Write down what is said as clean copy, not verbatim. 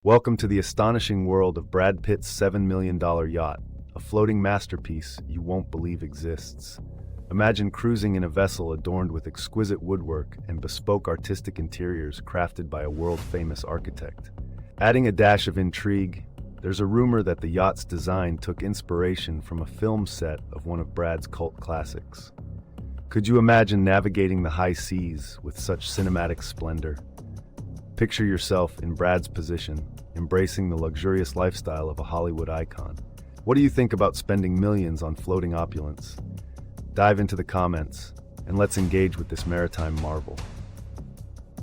Welcome to the astonishing world of Brad Pitt's $7 million yacht, a floating masterpiece you won't believe exists. Imagine cruising in a vessel adorned with exquisite woodwork and bespoke artistic interiors crafted by a world-famous architect. Adding a dash of intrigue, there's a rumor that the yacht's design took inspiration from a film set of one of Brad's cult classics. Could you imagine navigating the high seas with such cinematic splendor? Picture yourself in Brad's position, embracing the luxurious lifestyle of a Hollywood icon. What do you think about spending millions on floating opulence? Dive into the comments, and let's engage with this maritime marvel.